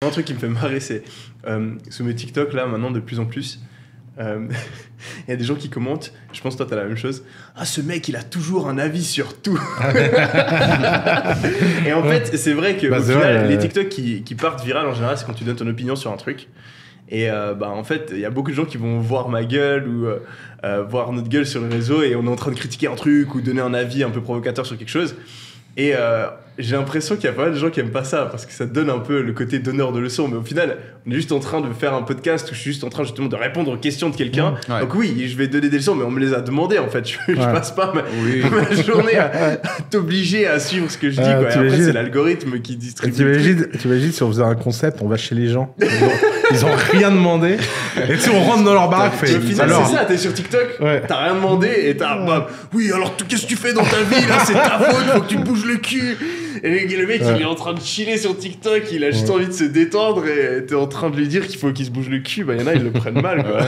Un truc qui me fait marrer, c'est sur mes TikTok, là, maintenant, de plus en plus, il y a des gens qui commentent, je pense que toi, t'as la même chose. Ah, ce mec, il a toujours un avis sur tout. Et en fait, c'est vrai que au final, les TikTok qui partent viral, en général, c'est quand tu donnes ton opinion sur un truc. Et en fait, il y a beaucoup de gens qui vont voir ma gueule ou voir notre gueule sur les réseaux et on est en train de critiquer un truc ou donner un avis un peu provocateur sur quelque chose. Et j'ai l'impression qu'il y a pas mal de gens qui aiment pas ça parce que ça donne un peu le côté donneur de leçons. Mais au final, on est juste en train de faire un podcast où je suis juste en train justement de répondre aux questions de quelqu'un. Ouais. Donc oui, je vais donner des leçons, mais on me les a demandées en fait. Je passe pas ma journée à t'obliger à suivre ce que je dis. Quoi. Et après, c'est l'algorithme qui distribue. T'imagines si on faisait un concept, on va chez les gens. Ils ont rien demandé. Et tu on rentre dans leur baraque. Au final, c'est ça, t'es sur TikTok, t'as rien demandé et t'as. Oui, alors qu'est-ce que tu fais dans ta vie là? C'est ta faute, faut que tu te bouges le cul. Et le mec, il est en train de chiller sur TikTok, il a juste envie de se détendre et t'es en train de lui dire qu'il faut qu'il se bouge le cul. Bah, y en a, ils le prennent mal. Quoi.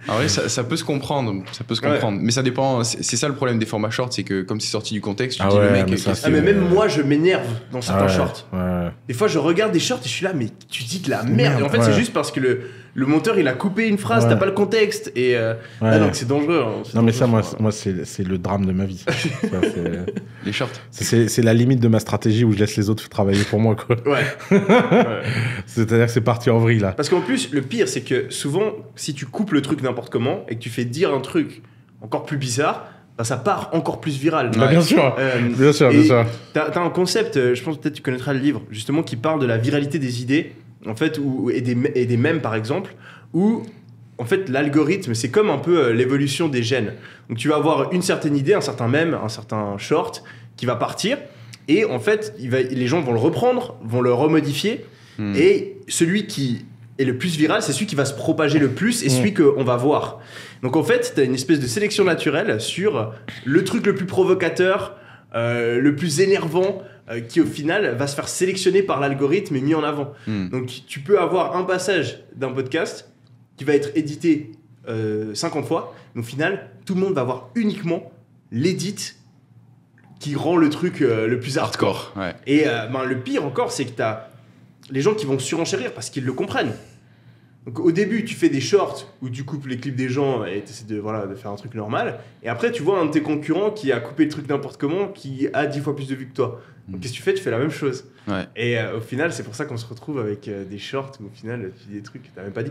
En vrai, ça peut se comprendre. Ça peut se comprendre. Mais ça dépend. C'est ça le problème des formats shorts, c'est que comme c'est sorti du contexte, tu dis le mec. Mais même moi, je m'énerve dans certains shorts. Des fois, je regarde des shorts et je suis là, mais tu dis de la merde. Et en fait, c'est juste parce que le monteur, il a coupé une phrase, t'as pas le contexte. Et donc c'est dangereux. Hein, non, mais ça, moi c'est le drame de ma vie. Ça, les shorts. C'est la limite de ma stratégie où je laisse les autres travailler pour moi, quoi. C'est-à-dire que c'est parti en vrille, là. Parce qu'en plus, le pire, c'est que souvent, si tu coupes le truc n'importe comment et que tu fais dire un truc encore plus bizarre, ça part encore plus viral. Bien sûr. Bien sûr. T'as un concept, je pense peut-être tu connaîtras le livre, justement, qui parle de la viralité des idées, en fait, et des mèmes, par exemple, où, en fait, l'algorithme, c'est comme un peu l'évolution des gènes. Donc, tu vas avoir une certaine idée, un certain mème, un certain short qui va partir, et en fait, les gens vont le reprendre, vont le remodifier, et celui qui est le plus viral, c'est celui qui va se propager le plus et celui qu'on va voir. Donc en fait, tu as une espèce de sélection naturelle sur le truc le plus provocateur, le plus énervant, qui au final va se faire sélectionner par l'algorithme et mis en avant. Donc tu peux avoir un passage d'un podcast qui va être édité 50 fois, mais au final, tout le monde va voir uniquement l'édit qui rend le truc le plus hardcore. Et le pire encore, c'est que tu as les gens qui vont surenchérir parce qu'ils le comprennent. Donc au début, tu fais des shorts où tu coupes les clips des gens et tu essaies de faire un truc normal. Et après, tu vois un de tes concurrents qui a coupé le truc n'importe comment, qui a 10 fois plus de vues que toi. Donc qu'est-ce que tu fais? Tu fais la même chose. Et au final, c'est pour ça qu'on se retrouve avec des shorts où au final, tu dis des trucs que tu n'as même pas dit.